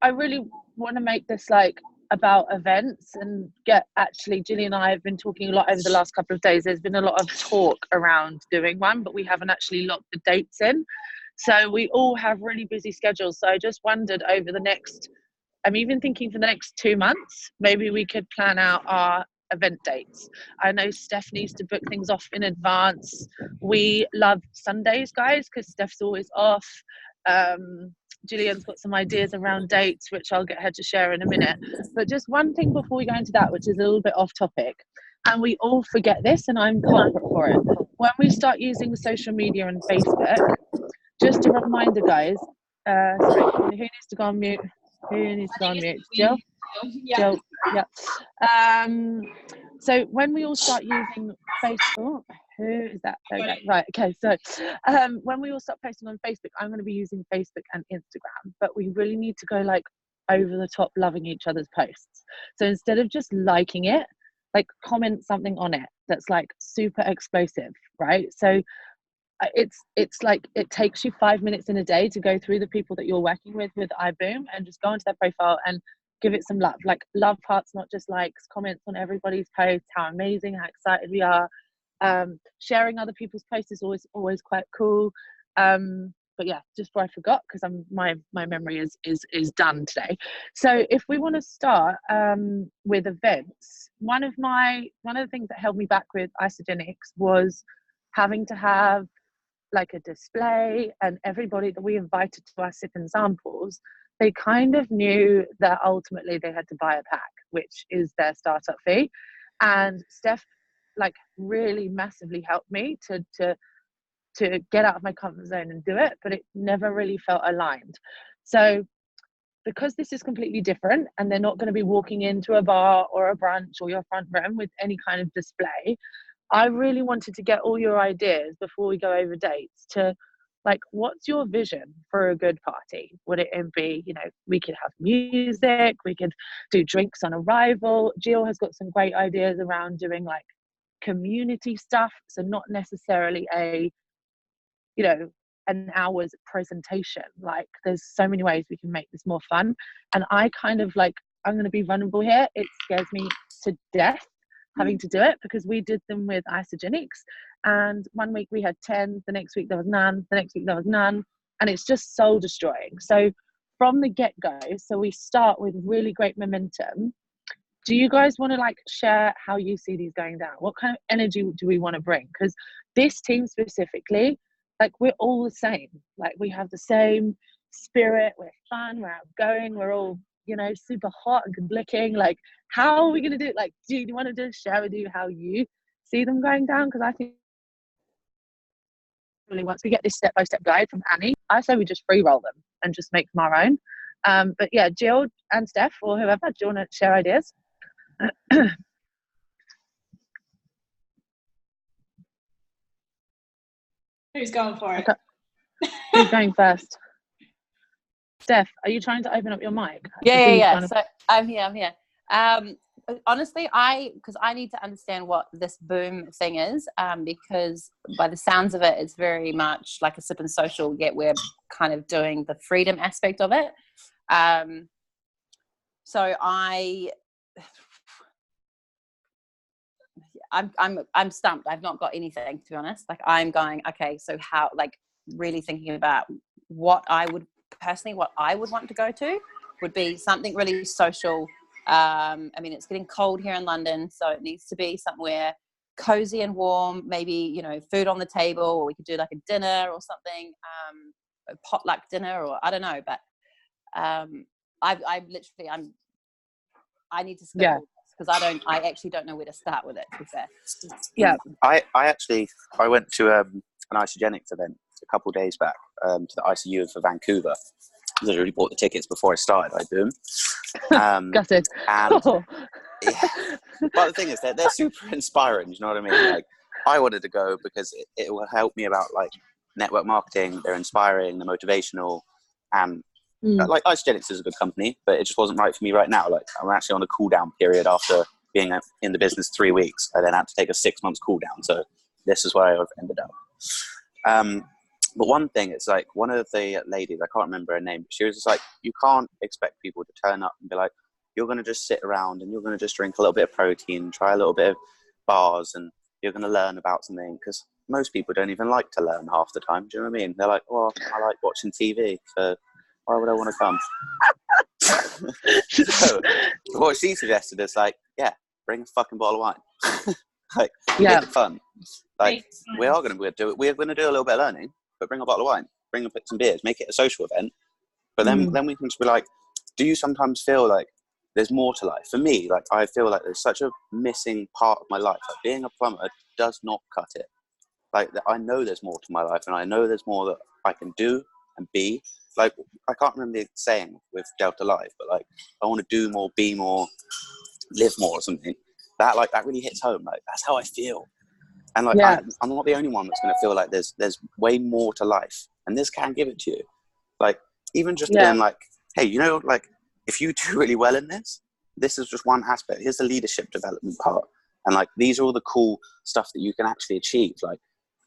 I really want to make this like about events and get actually Gilly and I have been talking a lot over the last couple of days. There's been a lot of talk around doing one, but we haven't actually locked the dates in. So we all have really busy schedules. So I just wondered over the next, I'm even thinking for the next 2 months, maybe we could plan out our event dates. I know Steph needs to book things off in advance. We love Sundays, guys, because Steph's always off. Gillian's got some ideas around dates, which I'll get her to share in a minute. But just one thing before we go into that, which is a little bit off topic, and we all forget this, and I'm culprit for it. When we start using social media and Facebook, just a reminder, guys. Sorry, who needs to go on mute? Who needs to go on mute? Jill? Jill, yeah. So when we all start using Facebook, who is that? Okay, right, okay, so when we all start posting on Facebook, I'm going to be using Facebook and Instagram, but we really need to go like over the top loving each other's posts. So instead of just liking it, like comment something on it that's like super explosive, right? So it's like it takes you 5 minutes in a day to go through the people that you're working with iBoom and just go into their profile and give it some love, like love hearts, not just likes, comments on everybody's posts, how amazing, how excited we are. Sharing other people's posts is always quite cool. But yeah, just before I forgot, because my memory is done today. So if we want to start with events, one of the things that held me back with Isagenix was having to have like a display, and everybody that we invited to our sip and samples, they kind of knew that ultimately they had to buy a pack, which is their startup fee. And Steph like really massively helped me to get out of my comfort zone and do it, but it never really felt aligned. So because this is completely different and they're not going to be walking into a bar or a brunch or your front room with any kind of display, I really wanted to get all your ideas before we go over dates to like, what's your vision for a good party? Would it be, we could have music, we could do drinks on arrival. Jill has got some great ideas around doing like community stuff. So not necessarily an hour's presentation. Like there's so many ways we can make this more fun. And I kind of like, I'm going to be vulnerable here. It scares me to death having to do it, because we did them with Isagenix, and one week we had 10, the next week there was none, the next week there was none, and it's just soul destroying. So from the get-go, so we start with really great momentum. Do you guys want to like share how you see these going down? What kind of energy do we want to bring? Because this team specifically, like we're all the same. Like we have the same spirit, we're fun, we're outgoing, we're all super hot and good looking. Like, how are we going to do it? Like, do you want to just share with you how you see them going down? Because I think really once we get this step-by-step guide from Annie, I say we just free roll them and just make them our own. But yeah, Jill and Steph or whoever, do you want to share ideas? Who's going for it? Who's going first? Steph, are you trying to open up your mic? Yeah. So I'm here. Honestly, because I need to understand what this boom thing is, because by the sounds of it, it's very much like a sip and social, yet we're kind of doing the freedom aspect of it. So I'm stumped. I've not got anything, to be honest. Like I'm going, okay, so how, like really thinking about what I would want to go to would be something really social. I mean, it's getting cold here in London, so it needs to be somewhere cozy and warm, maybe, food on the table, or we could do like a dinner or something, a potluck dinner, or I don't know, but I need to spit because I actually don't know where to start with it, to be fair. Yeah. I went to an Isagenix event a couple of days back, to the ICU for Vancouver. I literally bought the tickets before I started iBoom. Gutted. And yeah. But the thing is, they're super inspiring. You know what I mean? Like, I wanted to go because it will help me about like network marketing. They're inspiring, they're motivational, and like Isagenix is a good company, but it just wasn't right for me right now. Like I'm actually on a cool down period after being in the business 3 weeks. I then had to take a 6 months cool down. So this is where I've ended up. But one thing, it's like one of the ladies, I can't remember her name, but she was just like, you can't expect people to turn up and be like, you're going to just sit around and you're going to just drink a little bit of protein, try a little bit of bars, and you're going to learn about something, because most people don't even like to learn half the time. Do you know what I mean? They're like, well, I like watching TV, so why would I want to come? So what she suggested is like, yeah, bring a fucking bottle of wine. Like, Yeah. make it fun. Like, we are going to do it. We're going to do a little bit of learning, but bring a bottle of wine, bring some beers, make it a social event. But then we can just be like, do you sometimes feel like there's more to life? For me, like, I feel like there's such a missing part of my life. Like, being a plumber does not cut it. Like, I know there's more to my life, and I know there's more that I can do and be. Like, I can't remember the saying with Delta Life, but like, I want to do more, be more, live more, or something. That really hits home. Like, that's how I feel. And like, I'm not the only one that's going to feel like there's way more to life, and this can give it to you. Like, even just being like, hey, you know, like, if you do really well in this is just one aspect. Here's the leadership development part, and like, these are all the cool stuff that you can actually achieve. Like,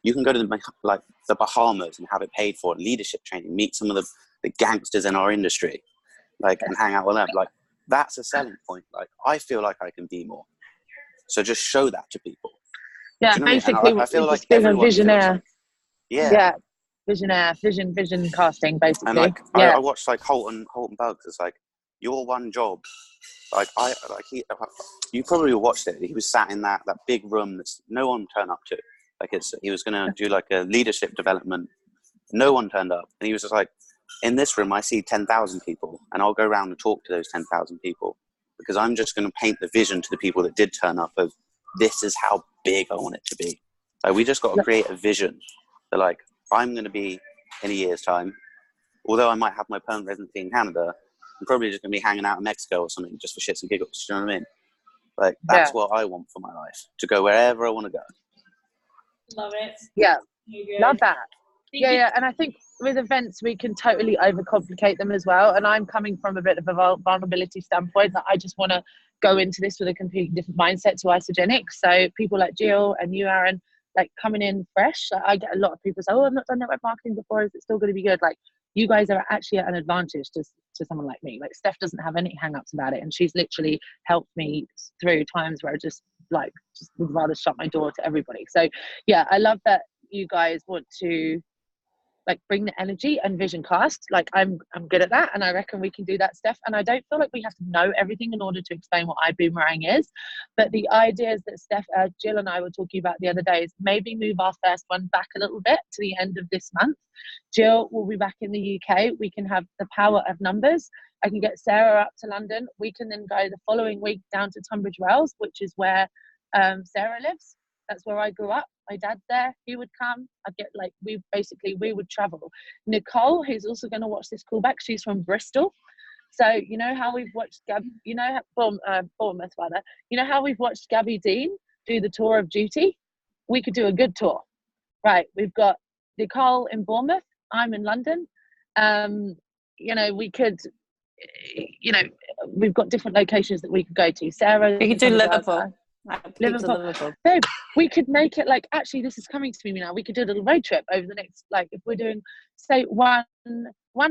you can go to the Bahamas and have it paid for, leadership training, meet some of the gangsters in our industry, like, and hang out with them. Like, that's a selling point. Like, I feel like I can be more, so just show that to people. Yeah, you know basically, I feel like being a visionary. Yeah. Visionaire, vision casting, basically. And like, I watched like Holton Bugs. It's like, your one job. Like, you probably watched it. He was sat in that big room that's no one turned up to. Like, he was going to do like a leadership development. No one turned up. And he was just like, in this room, I see 10,000 people, and I'll go around and talk to those 10,000 people, because I'm just going to paint the vision to the people that did turn up of, this is how big I want it to be. Like, we just got to create a vision that, like, I'm going to be in a year's time, although I might have my permanent residency in Canada, I'm probably just going to be hanging out in Mexico or something, just for shits and giggles. Do you know what I mean? Like, that's what I want for my life, to go wherever I want to go. Love it. Yeah, love that. Yeah. And I think with events, we can totally overcomplicate them as well. And I'm coming from a bit of a vulnerability standpoint, that I just want to go into this with a completely different mindset to Isagenix. So people like Jill and you, Aaron, like, coming in fresh. Like, I get a lot of people say, oh, I've not done network marketing before, is it still going to be good? Like, you guys are actually at an advantage to someone like me. Like, Steph doesn't have any hang-ups about it, and she's literally helped me through times where I just would rather shut my door to everybody. So yeah, I love that you guys want to like bring the energy and vision cast. Like, I'm good at that, and I reckon we can do that, Steph. And I don't feel like we have to know everything in order to explain what iBoomerang is, but the ideas that Jill and I were talking about the other day is maybe move our first one back a little bit to the end of this month. Jill will be back in the UK. We can have the power of numbers. I can get Sarah up to London. We can then go the following week down to Tunbridge Wells, which is where Sarah lives. That's where I grew up. My dad's there. He would come. I'd get like, we would travel. Nicole, who's also going to watch this callback, she's from Bristol. So you know how we've watched Bournemouth rather. You know how we've watched Gabby Dean do the tour of duty? We could do a good tour, right? We've got Nicole in Bournemouth. I'm in London. You know, we could. You know, we've got different locations that we could go to. Sarah, we could do Liverpool. Liverpool. Babe, we could make it like, actually, this is coming to me now. We could do a little road trip over the next, like, if we're doing, say, one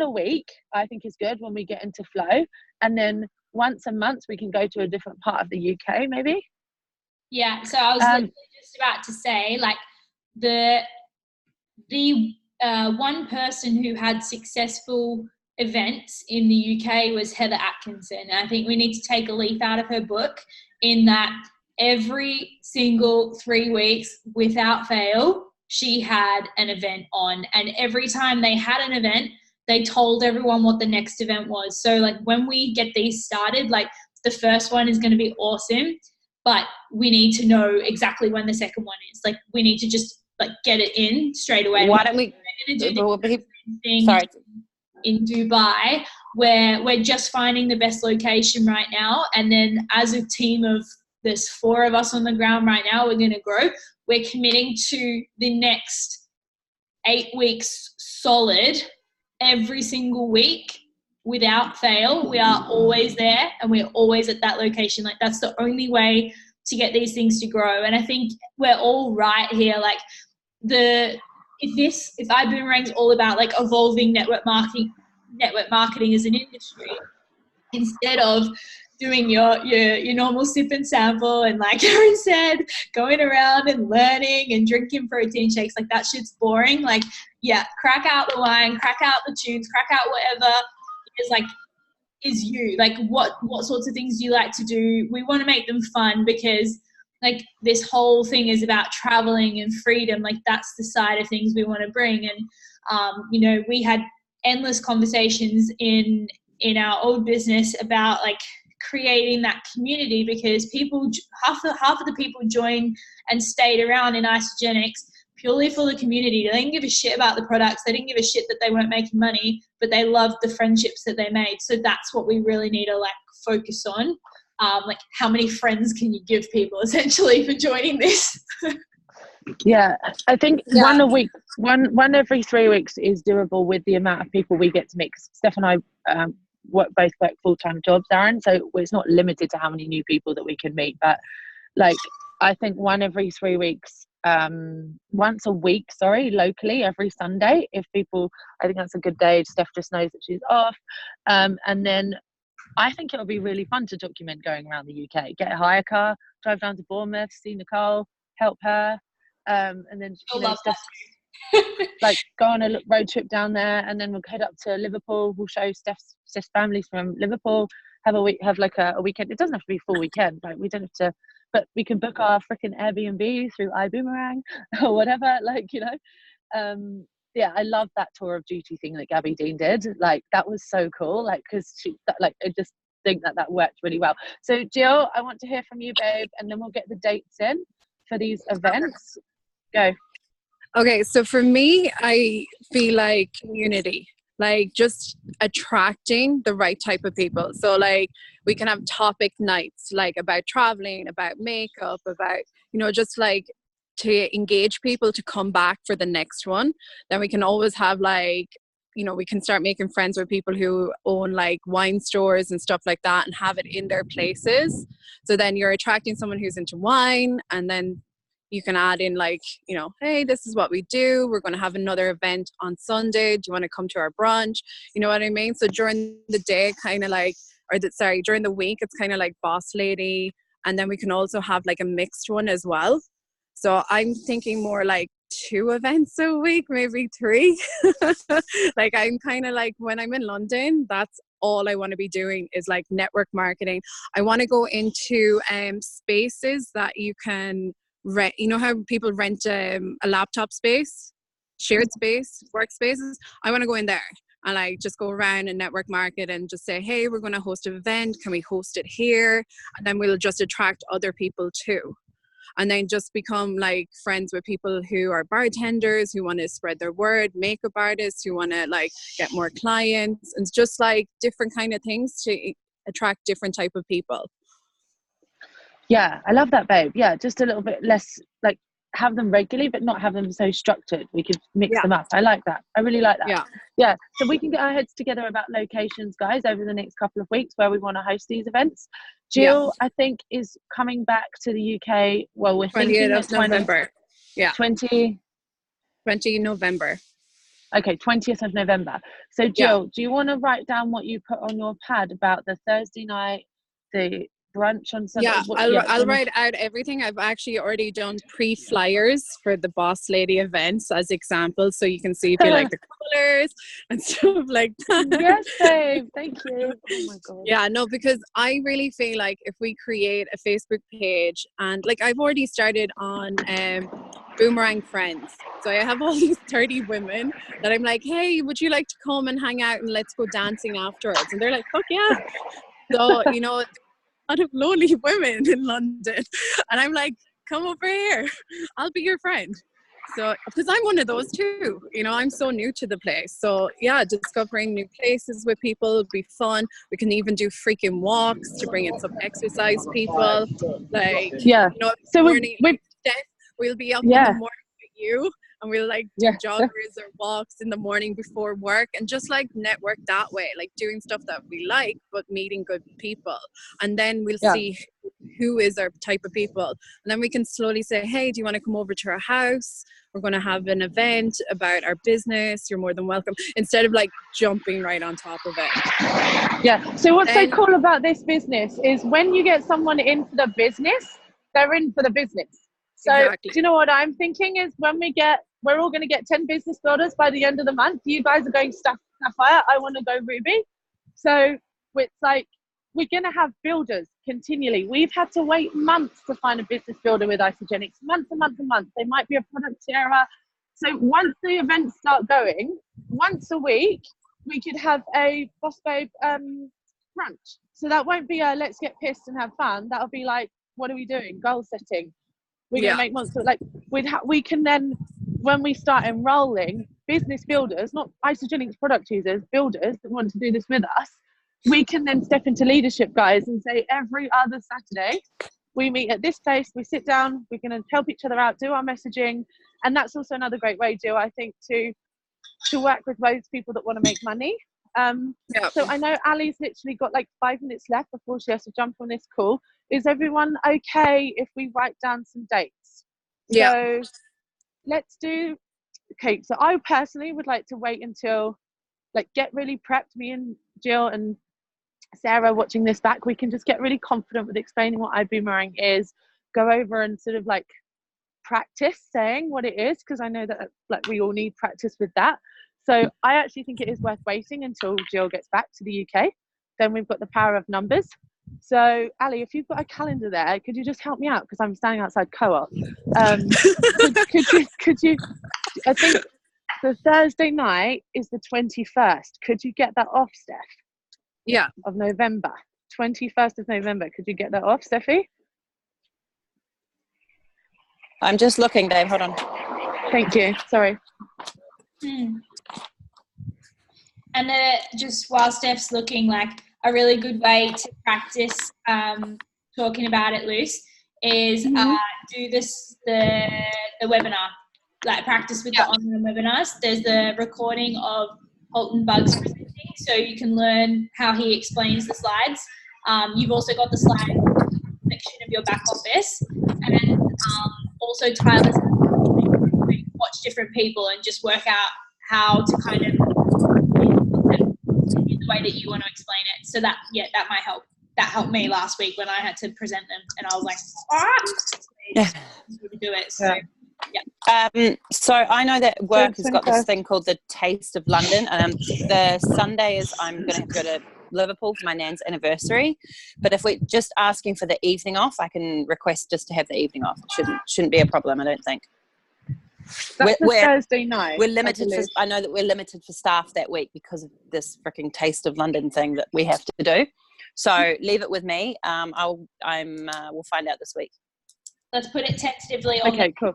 a week, I think is good when we get into flow. And then once a month, we can go to a different part of the UK, maybe. Yeah. So I was literally just about to say, like, the one person who had successful events in the UK was Heather Atkinson. And I think we need to take a leaf out of her book, in that every single 3 weeks, without fail, she had an event on. And every time they had an event, they told everyone what the next event was. So like, when we get these started, like, the first one is going to be awesome, but we need to know exactly when the second one is. Like, we need to just like get it in straight away. Why don't we sorry, in Dubai, where we're just finding the best location right now. And then as a team of, there's 4 of us on the ground right now, we're going to grow. We're committing to the next 8 weeks solid, every single week, without fail. We are always there, and we're always at that location. Like, that's the only way to get these things to grow. And I think we're all right here. Like, if iBoomerang's all about like evolving network marketing as an industry, instead of doing your normal sip and sample and, like Karen said, going around and learning and drinking protein shakes, like that shit's boring. Like, yeah, crack out the wine, crack out the tunes, crack out whatever is like is you. Like what sorts of things do you like to do? We want to make them fun, because like this whole thing is about traveling and freedom. Like that's the side of things we want to bring. And you know, we had endless conversations in our old business about like creating that community, because people, half of the people joined and stayed around in Isagenix purely for the community. They didn't give a shit about the products. They didn't give a shit that they weren't making money, but they loved the friendships that they made. So that's what we really need to like focus on. Like how many friends can you give people essentially for joining this? Yeah, I think one a week, one every 3 weeks is doable with the amount of people we get to meet. Steph and I both work full-time jobs, Aaron, so it's not limited to how many new people that we can meet. But like, I think one every 3 weeks, once a week, locally, every Sunday, if people, I think that's a good day. Steph just knows that she's off, and then I think it'll be really fun to document going around the UK. Get a hire car, drive down to Bournemouth, see Nicole, help her, and then Steph, like go on a road trip down there, and then we'll head up to Liverpool. We'll show Steph's families from Liverpool. Have like a weekend. It doesn't have to be a full weekend. Like we don't have to, but we can book our freaking Airbnb through iBoomerang or whatever. Like, you know, yeah, I love that tour of duty thing that Gabby Dean did. Like that was so cool. Like because I just think that worked really well. So Jill, I want to hear from you, babe, and then we'll get the dates in for these events. Go. Okay, so for me, I feel like community, like just attracting the right type of people. So like we can have topic nights, like about traveling, about makeup, about, you know, just like to engage people to come back for the next one. Then we can always have like, you know, we can start making friends with people who own like wine stores and stuff like that and have it in their places. So then you're attracting someone who's into wine, and then you can add in like, you know, hey, this is what we do. We're going to have another event on Sunday. Do you want to come to our brunch? You know what I mean? So during the day, kind of like, during the week, it's kind of like boss lady. And then we can also have like a mixed one as well. So I'm thinking more like 2 events a week, maybe 3. Like I'm kind of like, when I'm in London, that's all I want to be doing is like network marketing. I want to go into spaces that you can rent. You know how people rent a laptop space, shared space, workspaces? I want to go in there and like just go around and network market and just say, hey, we're going to host an event. Can we host it here? And then we'll just attract other people too. And then just become like friends with people who are bartenders, who want to spread their word, makeup artists who want to like get more clients, and just like different kind of things to attract different type of people. Yeah, I love that, babe. Yeah, just a little bit less, like have them regularly, but not have them so structured. We could mix them up. I like that. I really like that. Yeah. So we can get our heads together about locations, guys, over the next couple of weeks where we want to host these events. Jill, I think, is coming back to the UK. Well, we're thinking of November. 20 November. Okay, 20th of November. So Jill, do you want to write down what you put on your pad about the Thursday night, the brunch on Sunday? I'll write out everything. I've actually already done pre-flyers for the Boss Lady events as examples, so you can see if you like the colors and stuff like that. Yes, babe. Thank you. Oh my god. Yeah, no, because I really feel like if we create a Facebook page, and like I've already started on Boomerang Friends, so I have all these 30 women that I'm like, hey, would you like to come and hang out and let's go dancing afterwards? And they're like, fuck yeah. So, you know, lot of lonely women in London, and I'm like, come over here, I'll be your friend. So because I'm one of those too, you know, I'm so new to the place. So yeah, discovering new places with people would be fun. We can even do freaking walks to bring in some exercise people, like, you know, so we'll be up in the morning with you, and we'll like do joggers or walks in the morning before work, and just like network that way, like doing stuff that we like, but meeting good people. And then we'll see who is our type of people. And then we can slowly say, hey, do you want to come over to our house? We're going to have an event about our business. You're more than welcome. Instead of like jumping right on top of it. Yeah. So what's so cool about this business is when you get someone in for the business, they're in for the business. So Exactly. do you know what I'm thinking is when we're all going to get 10 business builders by the end of the month. You guys are going Sapphire. I want to go Ruby. So it's like, we're going to have builders continually. We've had to wait months to find a business builder with Isagenix, months and months and months. They might be a product era. So once the events start going, once a week, we could have a Boss Babe brunch. So that won't be a let's get pissed and have fun. That'll be like, what are we doing? Goal setting. We're going to make months. Like we can then, when we start enrolling business builders, not Isagenix product users, builders that want to do this with us, we can then step into leadership, guys, and say every other Saturday we meet at this place, we sit down, we're going to help each other out, do our messaging. And that's also another great way, Jill, I think, to work with those people that want to make money. So I know Ali's literally got like 5 minutes left before she has to jump on this call. Is everyone okay if we write down some dates? So let's do, okay, so I personally would like to wait until, like, get really prepped, me and Jill and Sarah watching this back, we can just get really confident with explaining what iBoomerang is, go over and sort of like practice saying what it is, because I know that like we all need practice with that. So I actually think it is worth waiting until Jill gets back to the UK. Then we've got the power of numbers. So Ali, if you've got a calendar there, could you just help me out, because I'm standing outside Co-op. Could you I think the Thursday night is the 21st. Could you get that off, Steph? Yeah. Of November. 21st of November. Could you get that off, Steffi? I'm just looking, Dave. Hold on. Thank you. Sorry. And just while Steph's looking, like a really good way to practice talking about it loose is do the webinar, like practice with the online webinars. There's the recording of Holton Bugs presenting, so you can learn how he explains the slides. You've also got the slide section of your back office, and also Tyler's watch different people and just work out how to kind of in the way that you want to explain it. So that might help. That helped me last week when I had to present them, and I was like, to do it. So. So I know that work has got this thing called the Taste of London. The Sunday is I'm going to go to Liverpool for my nan's anniversary. But if we're just asking for the evening off, I can request just to have the evening off. Shouldn't be a problem, I don't think. That's Thursday night. We're limited. I know that we're limited for staff that week because of this freaking Taste of London thing that we have to do. So leave it with me. We'll find out this week. Let's put it tentatively on. Okay, cool.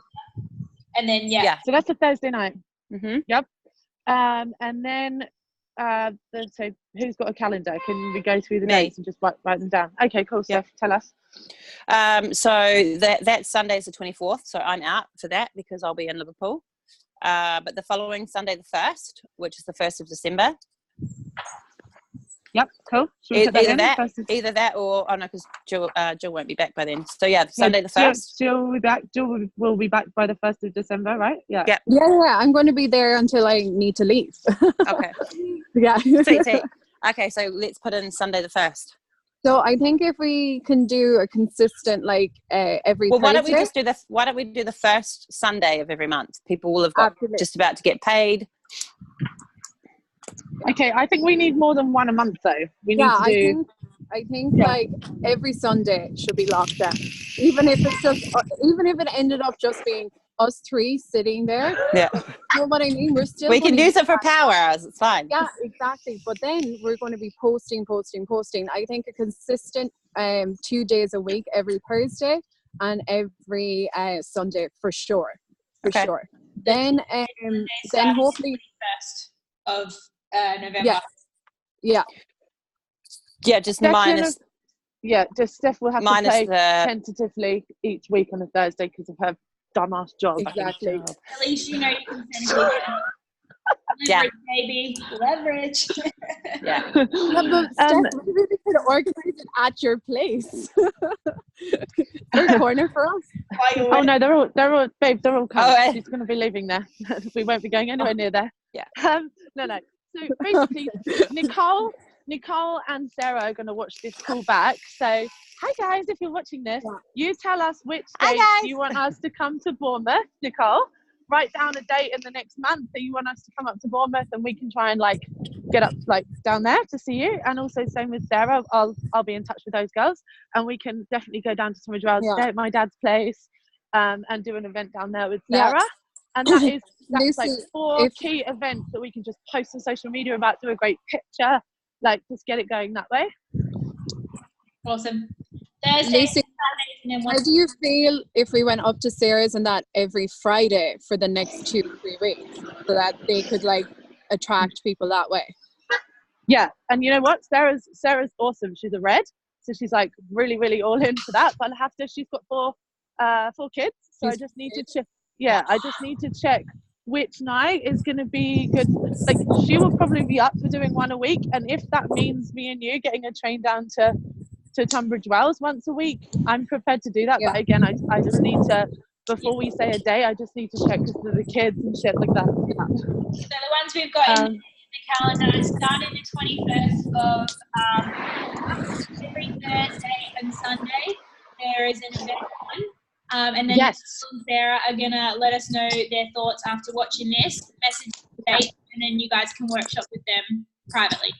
And then so that's a Thursday night. Yep. And then so who's got a calendar? Can we go through the dates and just write them down? Okay, cool. Steph, tell us. So that Sunday is the 24th, so I'm out for that because I'll be in Liverpool. But the following Sunday, the 1st, which is the 1st of December. Yep, cool. Either that or because Jill won't be back by then. So Sunday the 1st. Jill will be back. Jill will be back by the 1st of December, right? Yeah. I'm going to be there until I need to leave. Okay. Sweet. Okay, so let's put in Sunday the 1st. So I think if we can do a consistent every Thursday. Why don't we do the first Sunday of every month? People will have got just about to get paid. Okay, I think we need more than one a month though. We need to do. I think like every Sunday should be locked down. Even if it ended up just being us three sitting there. Yeah. You know what I mean? We can use it for power hours. It's fine. Yeah, exactly. But then we're going to be posting. I think a consistent 2 days a week, every Thursday and every Sunday for sure. Sure. Then hopefully 1st of November. Yeah. Just minus. Just Steph will have to play tentatively each week on a Thursday because of her dumbass job. Exactly. At least you know you can send it. Yeah. Leverage, baby. Leverage. Yeah. Yeah, but Steph, maybe we could organize it at your place. Third corner for us. Oh no, they're all, babe, they're all coming. Oh, She's going to be leaving there. We won't be going anywhere near there. Yeah. No. So basically, Nicole and Sarah are going to watch this call back. So, hi guys, if you're watching this, you tell us which Hi, dates guys. you want us to come to Bournemouth. Nicole, write down a date in the next month that you want us to come up to Bournemouth, and we can try and like get up like down there to see you. And also same with Sarah, I'll be in touch with those girls, and we can definitely go down to Tunbridge Wells, stay at my dad's place, and do an event down there with Sarah. And that's like Lucy, 4 key events that we can just post on social media about, do a great picture, like just get it going that way. Awesome. Thursdays, Lucy, Sundays, and then how do you feel if we went up to Sarah's and that every Friday for the next 2-3 weeks, so that they could like attract people that way? Yeah, and you know what? Sarah's awesome. She's a red, so she's like really, really all in for that. But she's got 4 kids, so I just need to check. Yeah, I just need to check which night is going to be good. Like, she will probably be up for doing 1 a week, and if that means me and you getting a train down to Tunbridge Wells once a week, I'm prepared to do that. But again, I just need to, before we say a day, I just need to check because of the kids and shit like that. So the ones we've got in the calendar starting the 21st of every Thursday and Sunday. There is an event on. And then Yes. Nicole and Sarah are going to let us know their thoughts after watching this, message the date, and then you guys can workshop with them privately.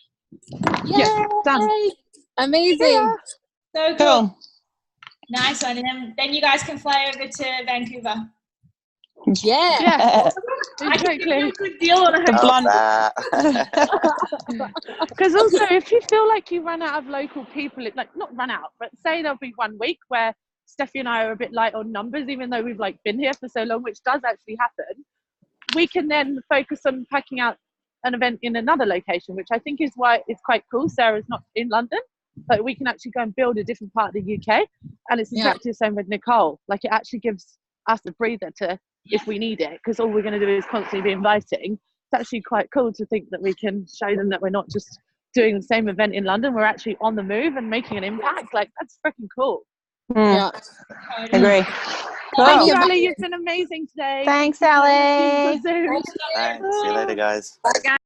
Yeah, done. Amazing. Yeah. So cool. Nice one. And then you guys can fly over to Vancouver. Yeah. Yeah, I can give you exactly. a good deal on a The hotel. blonde. Because also, if you feel like you run out of local people, like not run out, but say there'll be 1 week where Steffi and I are a bit light on numbers, even though we've like been here for so long, which does actually happen, we can then focus on packing out an event in another location, which I think is why it's quite cool. Sarah's not in London, but we can actually go and build a different part of the UK. And it's exactly the same with Nicole. Like, it actually gives us a breather to, if we need it, because all we're going to do is constantly be inviting. It's actually quite cool to think that we can show them that we're not just doing the same event in London, we're actually on the move and making an impact. Like, that's freaking cool. Yeah. Agree. Thank you, Cool. Ali. You've been amazing today. Thanks, See you Ali. soon. Thanks. See you later, guys. Bye, guys.